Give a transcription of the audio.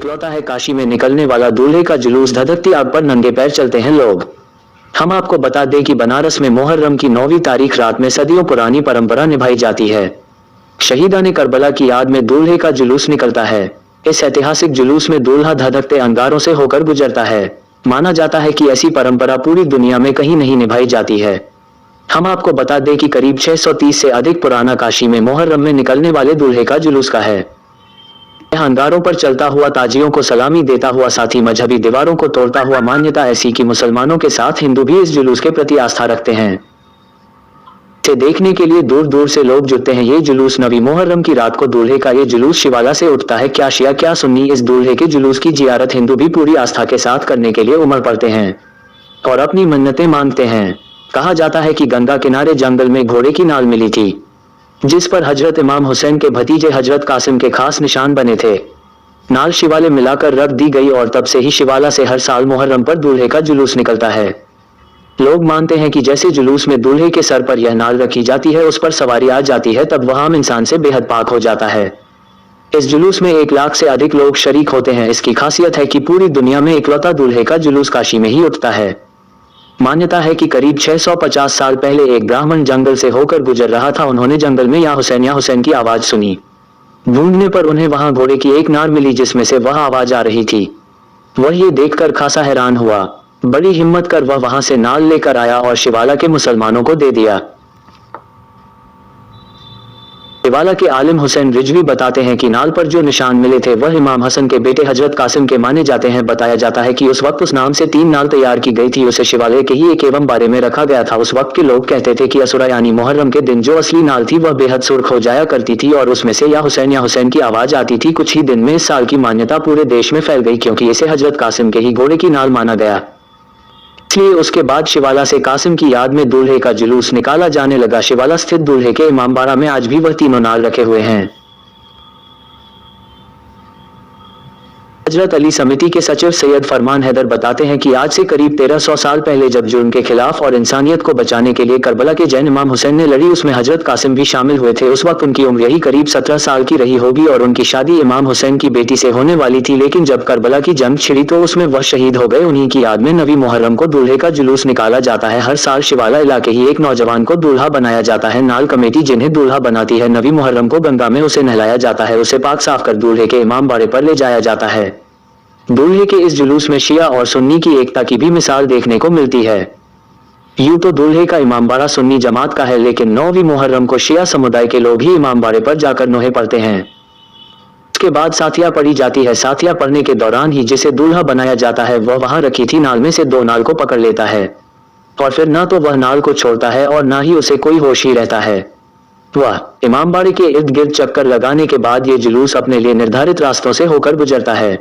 इकलौता है काशी में निकलने वाला दूल्हे का जुलूस। धधकती आग पर नंगे पैर चलते हैं लोग। हम आपको बता दें कि बनारस में मुहर्रम की 9वीं तारीख रात में सदियों पुरानी परंपरा निभाई जाती है। शहीदाने करबला की याद में दूल्हे का जुलूस निकलता है। इस ऐतिहासिक जुलूस में दूल्हा धधकते अंगारों से होकर गुजरता है। माना जाता है कि ऐसी परंपरा पूरी दुनिया में कहीं नहीं निभाई जाती है। हम आपको बता दें कि करीब 630 से अधिक पुराना काशी में मुहर्रम में निकलने वाले दूल्हे का जुलूस का है। यह अंगारों पर चलता हुआ ताजियों को सलामी देता हुआ, साथ ही मजहबी दीवारों को तोड़ता हुआ। मान्यता ऐसी कि मुसलमानों के साथ हिंदू भी इस जुलूस के प्रति आस्था रखते हैं। इसे देखने के लिए दूर दूर से लोग जुटते हैं। ये जुलूस 9वीं मुहर्रम की रात को दूल्हे का ये जुलूस शिवाला से उठता है। क्या शिया क्या सुन्नी, इस दूल्हे के जुलूस की जियारत हिंदू भी पूरी आस्था के साथ करने के लिए उमड़ पड़ते हैं और अपनी मन्नतें मांगते हैं। कहा जाता है कि गंगा किनारे जंगल में घोड़े की नाल मिली थी, जिस पर हजरत इमाम हुसैन के भतीजे हजरत कासिम के खास निशान बने थे। नाल शिवाले मिलाकर रख दी गई और तब से ही शिवाला से हर साल मुहर्रम पर दूल्हे का जुलूस निकलता है। लोग मानते हैं कि जैसे जुलूस में दूल्हे के सर पर यह नाल रखी जाती है, उस पर सवारी आ जाती है, तब वह आम इंसान से बेहद पाक हो जाता है। इस जुलूस में 1 लाख से अधिक लोग शरीक होते हैं। इसकी खासियत है कि पूरी दुनिया में इकलौता दूल्हे का जुलूस काशी में ही उठता है। मान्यता है कि करीब 650 साल पहले एक ब्राह्मण जंगल से होकर गुजर रहा था। उन्होंने जंगल में या हुसैन की आवाज सुनी। ढूंढने पर उन्हें वहां घोड़े की एक नार मिली जिसमें से वह आवाज आ रही थी। वह ये देखकर खासा हैरान हुआ। बड़ी हिम्मत कर वह वहां से नाल लेकर आया और शिवाला के मुसलमानों को दे दिया। शिवाला के आलिम हुसैन रिजवी बताते हैं कि नाल पर जो निशान मिले थे वह इमाम हसन के बेटे हजरत कासिम के माने जाते हैं। बताया जाता है कि उस वक्त उस नाम से 3 नाल तैयार की गई थी। उसे शिवालय के ही एक एवं बारे में रखा गया था। उस वक्त के लोग कहते थे कि असुरा यानी मुहर्रम के दिन जो असली नाल थी वह बेहद सुर्ख हो जाया करती थी और उसमें से या हुसैन की आवाज आती थी। कुछ ही दिन में इस साल की मान्यता पूरे देश में फैल गई, क्योंकि इसे हजरत कासिम के ही घोड़े की नाल माना गया। इसलिए उसके बाद शिवाला से कासिम की याद में दूल्हे का जुलूस निकाला जाने लगा। शिवाला स्थित दूल्हे के इमामबाड़ा में आज भी वह तीनों नाल रखे हुए हैं। हजरत अली समिति के सचिव सैयद फरमान हैदर बताते हैं कि आज से करीब 1300 साल पहले जब जुर्म के खिलाफ और इंसानियत को बचाने के लिए करबला के जैन इमाम हुसैन ने लड़ी, उसमें हजरत कासिम भी शामिल हुए थे। उस वक्त उनकी उम्र यही करीब 17 साल की रही होगी और उनकी शादी इमाम हुसैन की बेटी से होने वाली थी। लेकिन जब करबला की जंग छिड़ी तो उसमें वह शहीद हो गए। उन्हीं की याद में 9वीं मुहर्रम को दूल्हे का जुलूस निकाला जाता है। हर साल शिवाला इलाके ही एक नौजवान को दूल्हा बनाया जाता है। नाल कमेटी जिन्हें दूल्हा बनाती है, 9वीं मुहर्रम को गंगा में उसे नहलाया जाता है। उसे पाक साफ कर दूल्हे के इमाम बाड़े पर ले जाया जाता है। दूल्हे के इस जुलूस में शिया और सुन्नी की एकता की भी मिसाल देखने को मिलती है। यूं तो दूल्हे का इमामबाड़ा सुन्नी जमात का है, लेकिन 9वीं मुहर्रम को शिया समुदाय के लोग ही इमामबाड़े पर जाकर नोहे पढ़ते हैं। उसके बाद साथिया पढ़ी जाती है। साथिया पढ़ने के दौरान ही जिसे दूल्हा बनाया जाता है वह वहां रखी थी नाल में से 2 नाल को पकड़ लेता है और फिर ना तो वह नाल को छोड़ता है और ना ही उसे कोई होश ही रहता है। वह इमामबाड़े के इर्द गिर्द चक्कर लगाने के बाद ये जुलूस अपने लिए निर्धारित रास्तों से होकर गुजरता है।